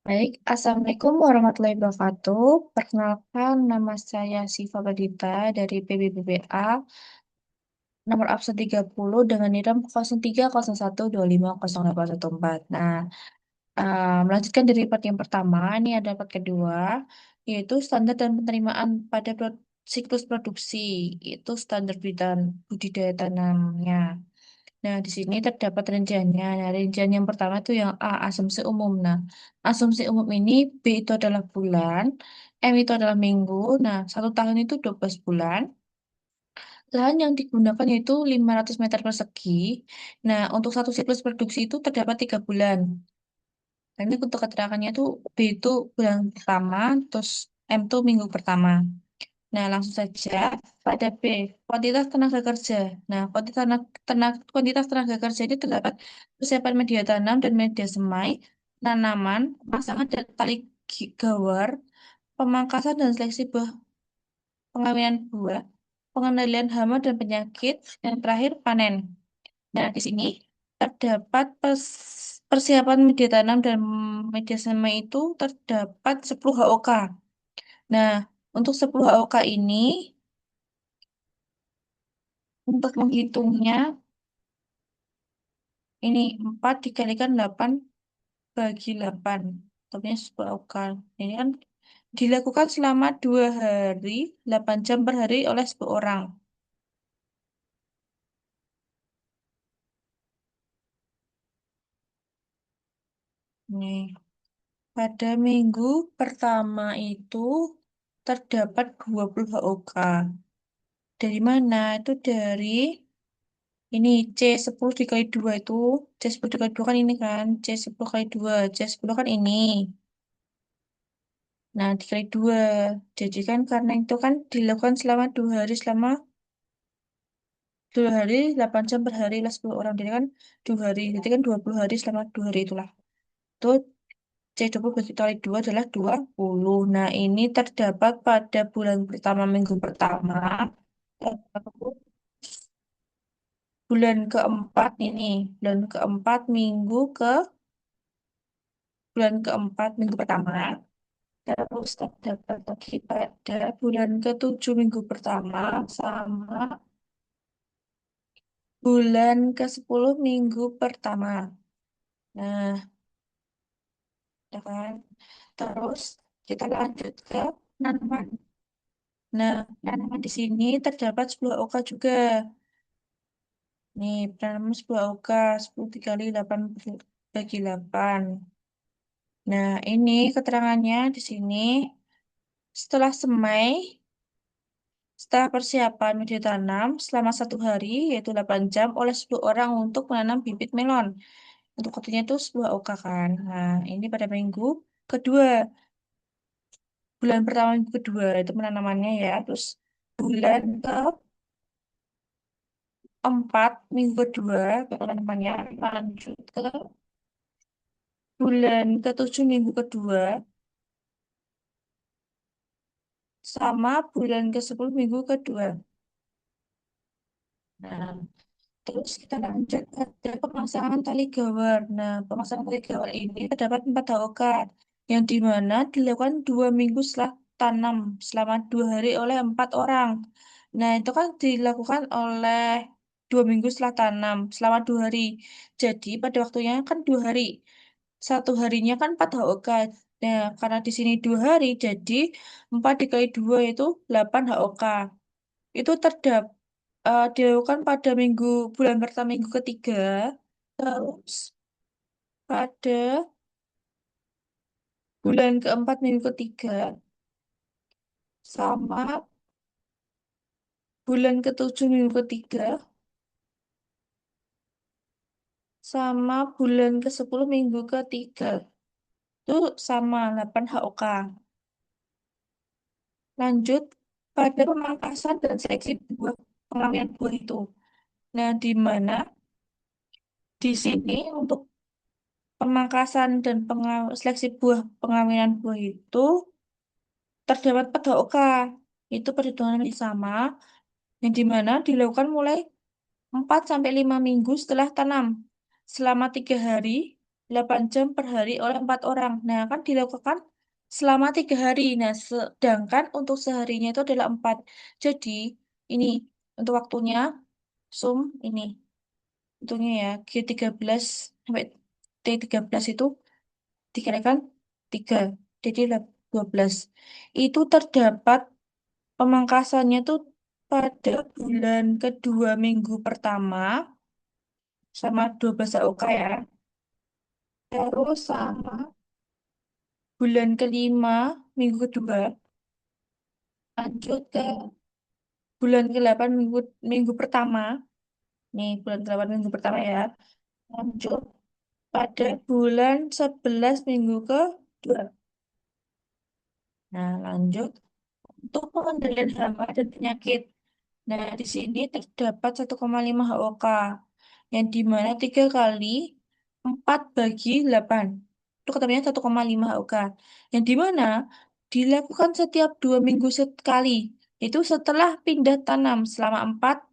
Baik, Assalamualaikum warahmatullahi wabarakatuh. Perkenalkan, nama saya Siva Badita dari PBBBA, nomor absen 30 dengan NIDAM 0301250814. Nah, melanjutkan dari part yang pertama, ini ada part kedua, yaitu standar dan penerimaan pada siklus produksi, itu standar budidaya tanamnya. Nah, di sini terdapat rinciannya. Nah, rincian yang pertama itu yang A, asumsi umum. Nah, asumsi umum ini B itu adalah bulan, M itu adalah minggu. Nah, satu tahun itu 12 bulan. Lahan yang digunakan yaitu 500 meter persegi. Nah, untuk satu siklus produksi itu terdapat 3 bulan. Nah, ini untuk keterangannya itu B itu bulan pertama, terus M itu minggu pertama. Nah, langsung saja pada B, kuantitas tenaga kerja. Nah, kuantitas tenaga kerja ini terdapat persiapan media tanam dan media semai, tanaman, pemasangan dan tali gawar, pemangkasan dan seleksi buah, pengawinan buah, pengendalian hama dan penyakit, dan terakhir panen. Nah, di sini terdapat persiapan media tanam dan media semai itu terdapat 10 HOK. Nah, untuk 10 HOK ini, untuk menghitungnya, ini 4 dikalikan 8 bagi 8. Tentunya sebuah ukal. Ini kan dilakukan selama 2 hari, 8 jam per hari oleh sebuah orang. Nih, pada minggu pertama itu terdapat 20 HOK. Dari mana? Itu dari ini C10 dikali 2 itu. C10 dikali 2 kan ini kan. C10 kali 2. C10 kan ini. Nah, dikali 2. Jadi kan karena itu kan dilakukan selama 2 hari, selama 2 hari, 8 jam per hari lah 10 orang. Jadi kan 2 hari. Jadi kan 20 hari selama 2 hari itulah. Itu C20 bagi kali 2 adalah 20. Nah, ini terdapat pada bulan pertama, minggu pertama. Lalu bulan keempat ini. Bulan keempat, bulan keempat, minggu pertama. Terus terdapat lagi pada bulan ketujuh, minggu pertama. Sama bulan ke-10 minggu pertama. Nah, ya kan? Terus kita lanjut ke penanaman. Nah, penanaman di sini terdapat 10 oka juga. Nih, penanaman 10 oka, 10 dikali 8 bagi 8. Nah, ini keterangannya di sini. Setelah semai, setelah persiapan media tanam selama 1 hari, yaitu 8 jam, oleh 10 orang untuk menanam bibit melon. Untuk waktunya itu sebuah oka kan. Nah, ini pada minggu kedua, bulan pertama minggu kedua itu penanamannya ya. Terus bulan keempat minggu kedua penanamannya lanjut ke bulan ketujuh minggu kedua sama bulan ke-10 minggu kedua. Nah, terus kita lanjut ke pemasangan tali gawar. Nah, pemasangan tali gawar ini terdapat 4 haokat yang dimana dilakukan 2 minggu setelah tanam selama 2 hari oleh 4 orang. Nah, itu kan dilakukan oleh 2 minggu setelah tanam selama 2 hari. Jadi pada waktunya kan 2 hari. Satu harinya kan 4 haokat. Nah, karena di sini 2 hari, jadi 4 dikali 2 itu 8 HOK. Itu dilakukan pada bulan pertama minggu ketiga, terus pada bulan keempat minggu ketiga, sama bulan ketujuh minggu ketiga, sama bulan ke-10 minggu ketiga. Itu sama 8 HOK. Lanjut pada pemangkasan dan seleksi buah, pengawinan buah itu. Nah, di mana di sini untuk pemangkasan dan seleksi buah, pengawinan buah itu terdapat pada OK. Itu perhitungan yang sama, yang dimana dilakukan mulai 4 sampai 5 minggu setelah tanam, selama 3 hari. 8 jam per hari oleh 4 orang. Nah, kan dilakukan selama 3 hari. Nah, sedangkan untuk seharinya itu adalah 4. Jadi, ini untuk waktunya, sum ini. Untungnya ya, G13 sampai T13 itu dikalikan 3. Jadi 12. Itu terdapat pemangkasannya tuh pada bulan kedua minggu pertama sama 12 AOK ya. Terus sama bulan kelima minggu kedua lanjut ke bulan ke-8 minggu pertama. Nih bulan ke-8 minggu pertama ya. Lanjut pada bulan 11 minggu kedua. Nah, lanjut untuk pengendalian hama dan penyakit. Nah, di sini terdapat 1,5 HOK, yang dimana 3 kali 4 bagi 8. Itu ketemunya 1,5 HOK. Yang dimana dilakukan setiap 2 minggu sekali. Itu setelah pindah tanam selama 4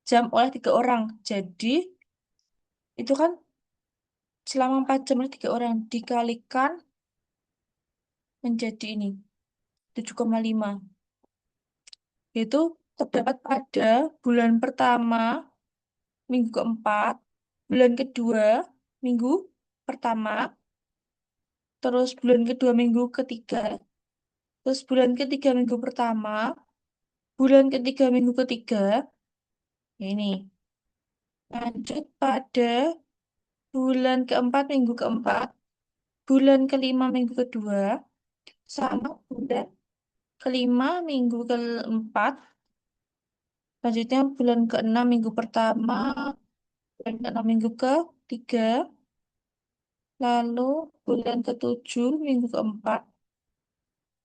jam oleh 3 orang. Jadi, itu kan selama 4 jam oleh 3 orang. Dikalikan menjadi ini, 7,5. Itu terdapat pada bulan pertama minggu keempat, bulan kedua, minggu pertama, terus bulan kedua, minggu ketiga, terus bulan ketiga, minggu pertama, bulan ketiga, minggu ketiga, ini. Lanjut pada bulan keempat, minggu keempat, bulan kelima, minggu kedua, sama bulan kelima, minggu keempat, selanjutnya bulan keenam, minggu pertama, bulan keenam, minggu ketiga, lalu bulan ketujuh, minggu keempat,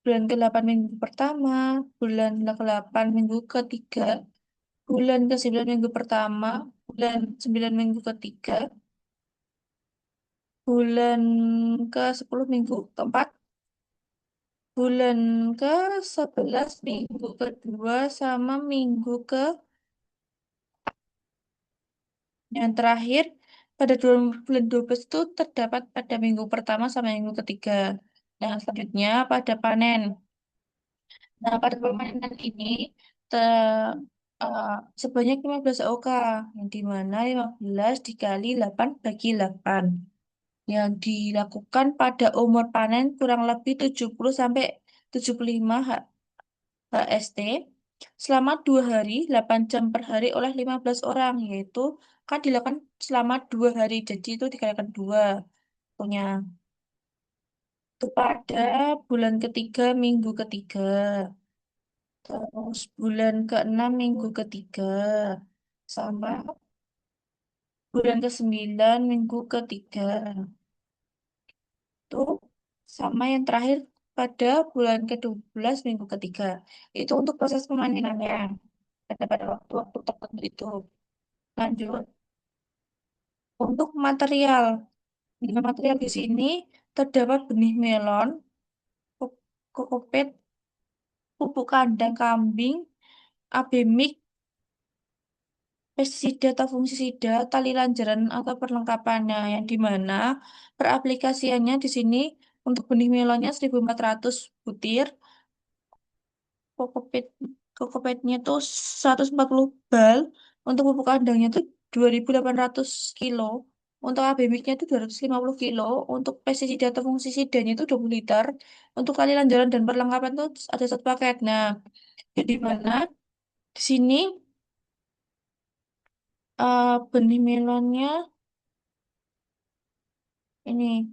bulan ke-8 minggu pertama, bulan ke-8 minggu ketiga, bulan ke-9 minggu pertama, bulan 9 minggu ketiga, bulan ke-10 minggu keempat, bulan ke-11 minggu kedua, sama minggu ke yang terakhir pada bulan 12 itu terdapat pada minggu pertama sama minggu ketiga. Nah, selanjutnya pada panen. Nah, pada permainan ini te, eh, sebanyak 15 OK, yang dimana 15 dikali 8 bagi 8. Yang dilakukan pada umur panen kurang lebih 70 sampai 75 HST selama 2 hari, 8 jam per hari oleh 15 orang, yaitu kan dilakukan selama 2 hari, jadi itu dikalikan 2 punya. Itu pada bulan ketiga, minggu ketiga. Terus bulan ke-6 minggu ketiga. Sama bulan ke-9 minggu ketiga. Itu sama yang terakhir pada bulan ke-12 minggu ketiga. Itu untuk proses pemanenannya. Pada waktu-waktu tertentu itu. Lanjut. Untuk material. Material di sini terdapat benih melon, kokopet, pupuk kandang kambing, AB mix, pestisida atau fungisida, tali lanjaran atau perlengkapannya, yang dimana peraplikasiannya di sini untuk benih melonnya 1.400 butir, kokopet kokopetnya tuh 140 bal, untuk pupuk kandangnya tuh 2.800 kilo, untuk AB mix-nya itu 250 kilo, untuk pestisida atau fungisidanya itu 20 liter, untuk tali lanjaran dan perlengkapan itu ada 1 paket. Nah, jadi mana di sini benih melonnya ini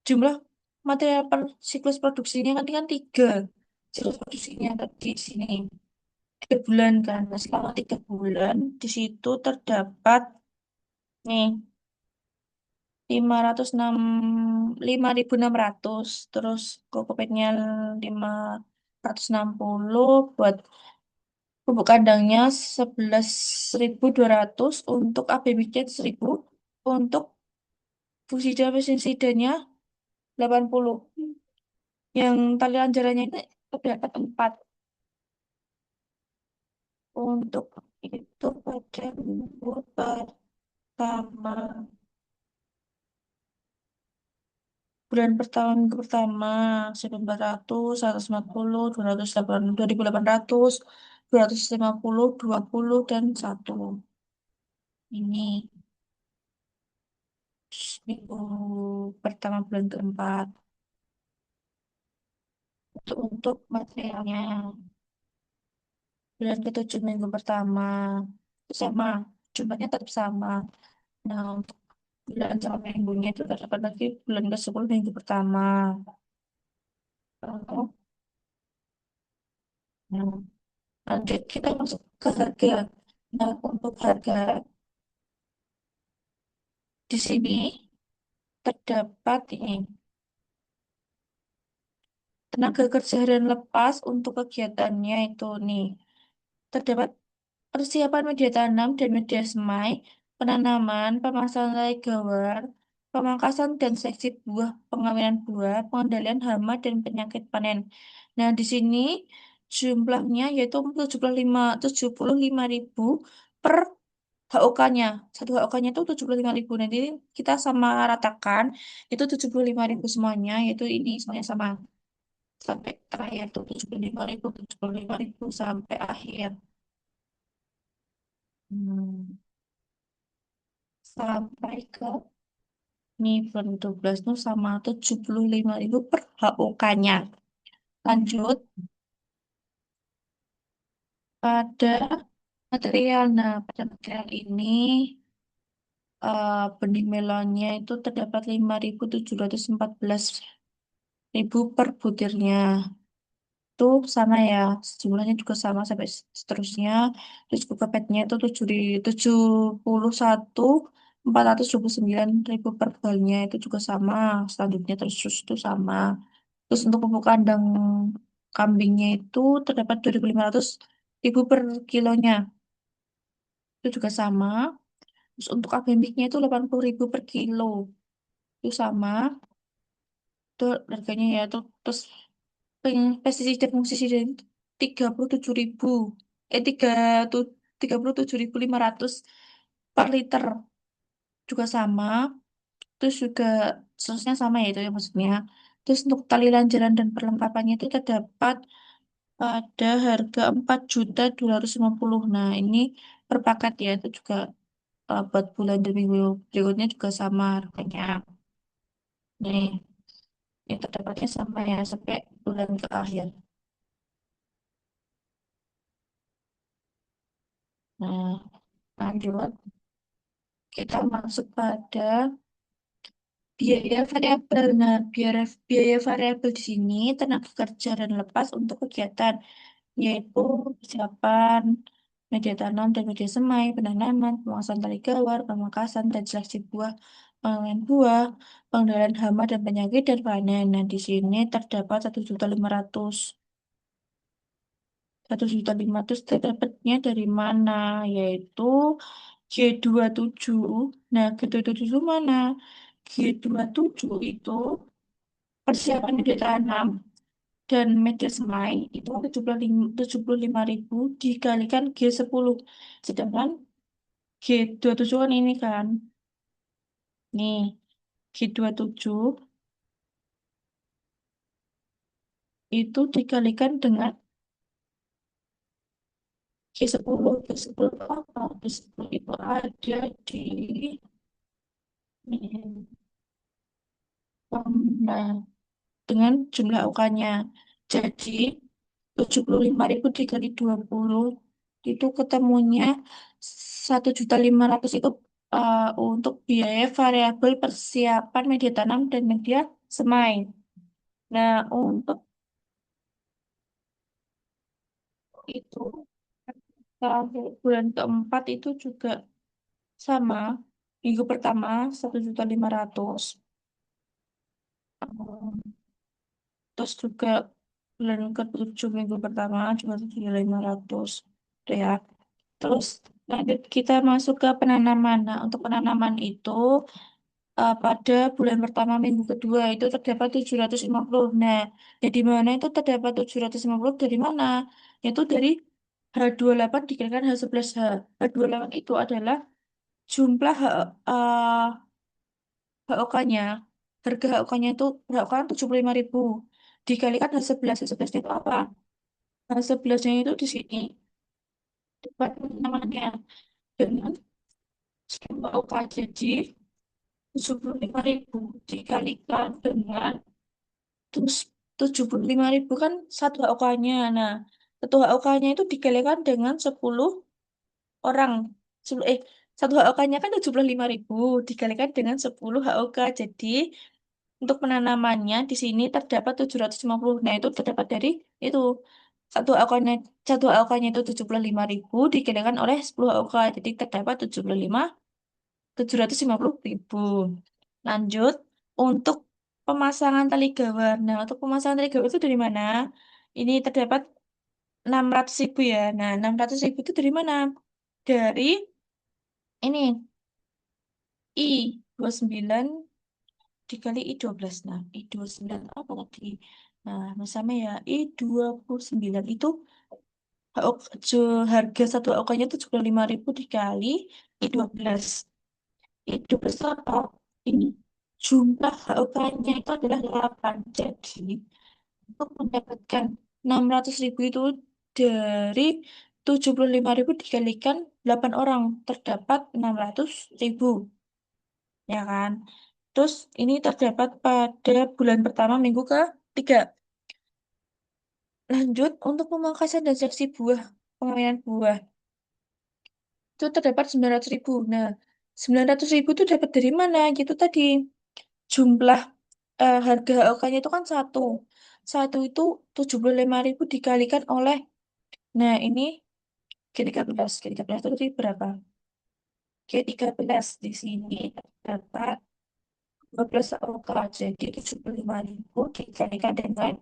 jumlah material per siklus produksinya kan 3 siklus produksinya tadi di sini 3 bulan kan. Nah, selama 3 bulan di situ terdapat nih 506 5.600, terus Kokopetnya 560, buat pupuk kandangnya 11.200, untuk APBC 1.000, untuk fungsi pestisidanya 80. Yang tali anjarannya itu terdapat 4 untuk itu pada minggu pertama. Bulan pertama, minggu pertama, 1900, 140, 208, 2800, 250, 20, dan 1. Ini minggu pertama bulan keempat. Untuk materialnya, bulan ketujuh minggu pertama, sama, jumlahnya tetap sama. Nah, untuk bulan sama minggunya itu terdapat lagi bulan ke-10 minggu pertama. Lalu, nah, lanjut kita masuk ke harga. Nah, untuk harga di sini terdapat ini tenaga kerja harian lepas untuk kegiatannya itu nih. Terdapat persiapan media tanam dan media semai, penanaman, pemasangan tali gawar, pemangkasan dan seksi buah, pengawenan buah, pengendalian hama dan penyakit panen. Nah, di sini jumlahnya yaitu 75 ribu per HOK-nya. Satu HOK-nya itu 75 ribu. Nanti kita sama ratakan itu 75 ribu semuanya, yaitu ini semuanya sama sampai terakhir tuh 75 ribu sampai akhir. Sampai ke nih bulan 12 tuh sama 75 ribu per HOK-nya. Lanjut pada material. Nah, pada material ini benih melonnya itu terdapat 5.714 ribu per butirnya. Itu sama ya, jumlahnya juga sama sampai seterusnya. Terus juga petnya itu 71.429 ribu per balnya itu juga sama. Selanjutnya terus itu sama. Terus untuk pupuk kandang kambingnya itu terdapat 2.500 ribu per kilonya. Itu juga sama. Terus untuk abemiknya itu 80 ribu per kilo. Itu sama. Itu harganya ya. Terus pestisida fungisida itu 37 ribu. 37.500 per liter. Juga sama. Terus juga seterusnya sama ya itu ya maksudnya. Terus untuk tali lanjaran dan perlengkapannya itu terdapat pada harga 4.250. Nah, ini per paket ya, itu juga buat bulan dan minggu berikutnya juga sama harganya. Nih, itu dapatnya sama ya sampai bulan ke akhir. Nah, lanjut kita masuk pada biaya variabel. Nah, biaya variabel di sini tenaga kerja dan lepas untuk kegiatan yaitu persiapan media tanam dan media semai, penanaman, pemasaran tali gawar, pemangkasan dan seleksi buah, pengelolaan buah, pengendalian hama dan penyakit dan panen. Nah, di sini terdapat 1.500.000. 1.500.000 terdapatnya dari mana? Yaitu G27. Nah, G27 itu mana? G27 itu persiapan media tanam dan media semai itu 75 ribu dikalikan G10. Sedangkan G27 kan ini kan. Nih, G27 itu dikalikan dengan G10. G10 itu apa? G10 itu ada di ini. Nah, dengan jumlah UK-nya. Jadi 75 ribu dikali 20 itu ketemunya 1.500.000 itu untuk biaya variabel persiapan media tanam dan media semai. Nah, untuk itu terakhir bulan keempat itu juga sama. Minggu pertama 1.500.000. Terus juga bulan ke-7 minggu pertama juga 7.500. Udah ya. Terus lanjut kita masuk ke penanaman. Nah, untuk penanaman itu pada bulan pertama minggu kedua itu terdapat 750. Nah, jadi mana itu terdapat 750 dari mana? Yaitu dari H28 dikalikan H11H. H28 itu adalah jumlah HOK-nya. harga HUK-nya itu HUK 75.000 dikalikan H11 itu apa? H11-nya itu di sini tempat namanya dengan 10 HUK jadi 75.000 dikalikan dengan terus 75.000 kan satu HUK-nya. Nah, satu HUK-nya itu dikalikan dengan 10 orang. Eh, satu HUK-nya kan 75.000 dikalikan dengan 10 HUK. Jadi, untuk penanamannya di sini terdapat 750. Nah, itu terdapat dari itu. Satu HUK-nya, satu HUK-nya itu 75.000 dikalikan oleh 10 HUK. Jadi, terdapat 750.000. Lanjut, untuk pemasangan tali gawar. Nah, untuk pemasangan tali gawar itu dari mana? Ini terdapat 600.000 ya. Nah, 600.000 itu dari mana? Dari ini I 29 dikali I 12. Nah, I 29 apa tadi? Nah, sama ya, I 29 itu harga satu AOK-nya 75.000 dikali I 12. I 12 apa? Ini jumlah AOK-nya itu adalah 8. Jadi, untuk mendapatkan 600.000 itu dari 75.000 dikalikan 8 orang, terdapat 600.000, ya kan? Terus ini terdapat pada bulan pertama minggu ke-3. Lanjut, untuk pemangkasan dan seleksi buah, pengawinan buah, itu terdapat 900.000. Nah, 900.000 itu dapat dari mana? Gitu tadi. Jumlah harga OK-nya itu kan satu. Satu itu 75.000 dikalikan oleh, nah ini G13. G13 itu tadi berapa? G13 di sini terdapat 12 OK. Jadi 75.000 dikalikan dengan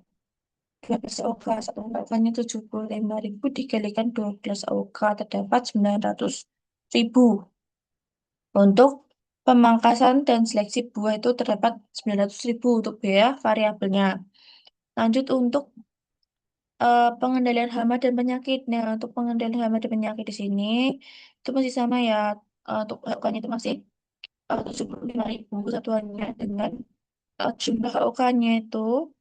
12 OK. Satu OK-nya 75.000 dikalikan 12 OK. Terdapat 900.000. Untuk pemangkasan dan seleksi buah itu terdapat 900.000 untuk biaya variabelnya. Lanjut untuk pengendalian hama dan penyakit. Nah, untuk pengendalian hama dan penyakit di sini itu masih sama ya. Untuk HOK-nya itu masih 75.000 satuannya dengan jumlah HOK-nya itu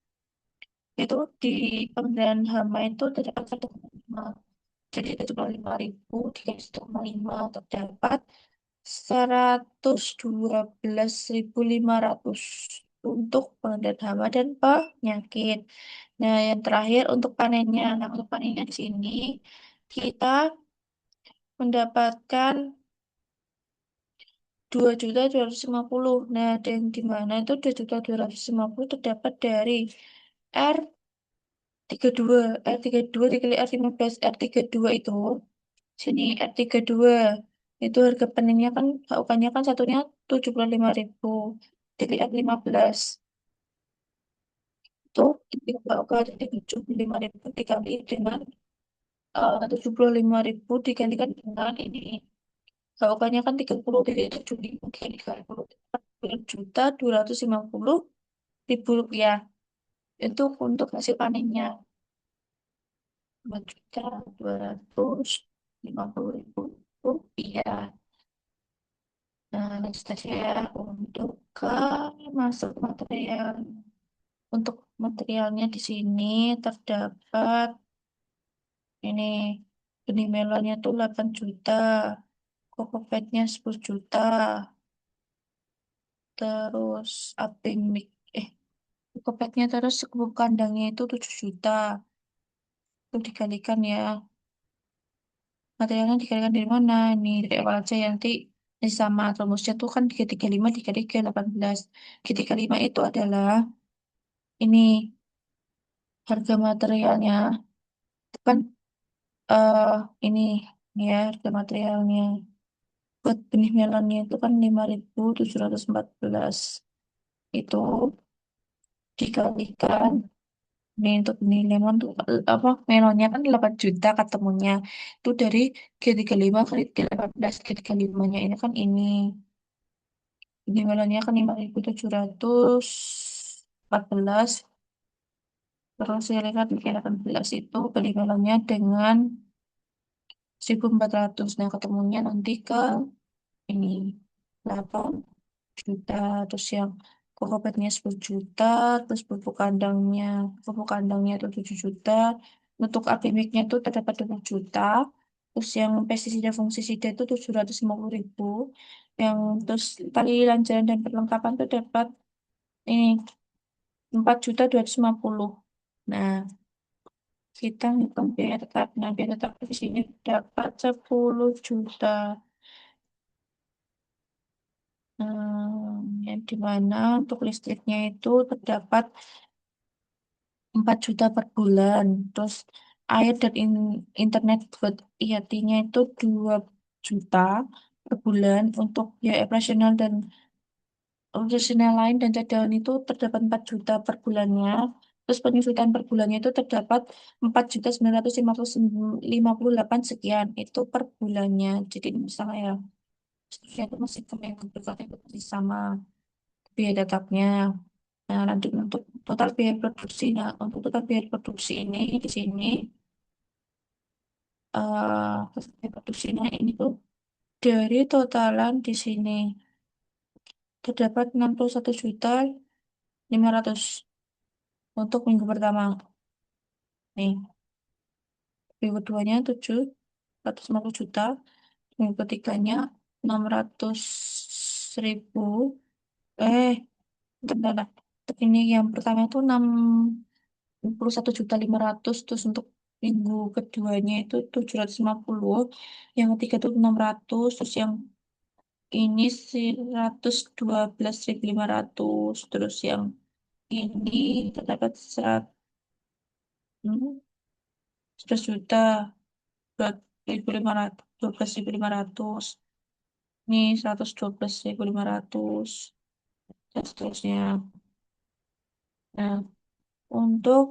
di pengendalian hama itu terdapat 1,5. Jadi 75.000 dikali 1,5 terdapat 112.500 untuk pengendalian hama dan penyakit. Nah, yang terakhir untuk panennya. Nah, untuk panennya di sini kita mendapatkan 2.250. Nah, dan di mana itu 2.250 terdapat dari R32. R32 dikali R15. R32 itu sini R32 itu harga panennya kan HUK-nya kan satunya 75.000 dikali R15 itu HUK jadi 75.000 dikali dengan 75.000 dikalikan dengan ini HUK-nya kan 30 jadi 75 dikali 30 Rp2.250.000 itu untuk hasil panennya 2.250.000 rupiah. Nah, next aja ya untuk ke masuk material. Untuk materialnya di sini terdapat ini benih melonnya tuh 8 juta, Kokopetnya 10 juta, terus apimik Kokopetnya terus bubuk kandangnya itu 7 juta. Itu dikalikan ya. Materialnya dikalikan dari mana? Nih dari awal aja ya nanti ini sama rumusnya tuh kan 335 dikali ke 18. 335 itu adalah ini harga materialnya. Itu kan eh ini ya harga materialnya. Buat benih melonnya itu kan 5.714. Itu dikalikan ini untuk benih lemon tuh apa melonnya kan 8 juta ketemunya. Itu dari G35 kali 18 G35-nya ini kan ini. Benih melonnya kan 5.714. Terus saya lihat di 18 itu beli melonnya dengan 1.400. Nah, ketemunya nanti ke ini 8 juta. Terus yang Koko petnya 10 juta, terus pupuk kandangnya itu 7 juta, untuk apimiknya itu terdapat 20 juta, terus yang pestisida fungisida itu 750.000, yang terus tali lancaran dan perlengkapan itu dapat ini 4.250.000. Nah, kita ngitung biaya tetap. Nah, biaya tetap di sini dapat 10 juta. Yang dimana untuk listriknya itu terdapat 4 juta per bulan. Terus air dan internet buat IAT-nya itu 2 juta per bulan. Untuk biaya operasional lain dan cadangan itu terdapat 4 juta per bulannya. Terus penyusutan per bulannya itu terdapat 4.950.058 sekian. Itu per bulannya. Jadi misalnya ya, seterusnya itu masih berkata masih sama biaya tetapnya. Nah, nanti untuk total biaya produksi, nah untuk total biaya produksi ini di sini biaya produksinya ini tuh dari totalan di sini terdapat 61.500 untuk minggu pertama. Nih, minggu keduanya 750 juta, minggu ketiganya 600.000. Eh, bentar, bentar. Ini yang pertama itu 61.500.000, terus untuk minggu keduanya itu 750, yang ketiga itu 600, terus yang ini 112.500, terus yang ini terdapat 11 juta 2.500, 12.500, ini 112.500, dan seterusnya. Nah, untuk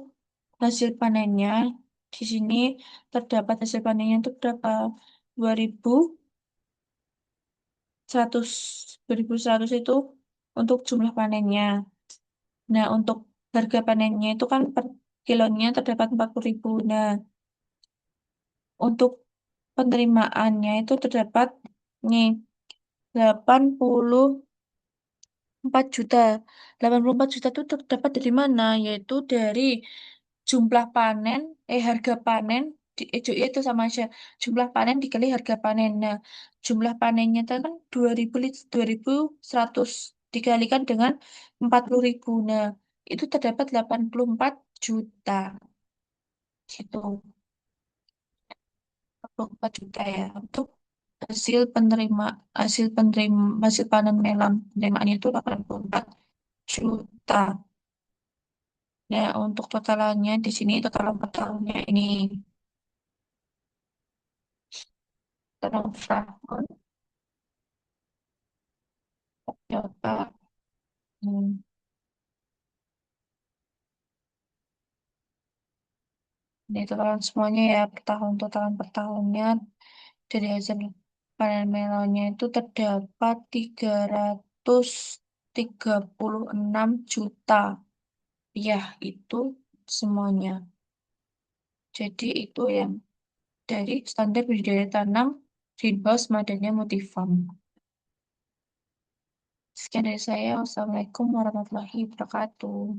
hasil panennya di sini terdapat hasil panennya itu berapa? 2.100. 2.100 itu untuk jumlah panennya. Nah, untuk harga panennya itu kan per kilonya terdapat 40.000. Nah, untuk penerimaannya itu terdapat nih 84 juta. 84 juta itu terdapat dari mana? Yaitu dari jumlah panen, harga panen, itu sama aja. Jumlah panen dikali harga panen. Nah, jumlah panennya itu kan 2.100 dikalikan dengan 40.000. Nah, itu terdapat 84 juta. Gitu. 84 juta ya. Untuk hasil panen melon penerimaannya itu 84 juta. Nah, untuk totalannya di sini total 4 tahunnya ini total 4 tahun dapat hmm, ini totalan semuanya ya per tahun, totalan per tahunnya dari hasil panen melonnya itu terdapat 336 juta. Ya, itu semuanya. Jadi itu yang dari standar budidaya tanam greenhouse Madania Multifarm. Sekian dari saya. Wassalamualaikum warahmatullahi wabarakatuh.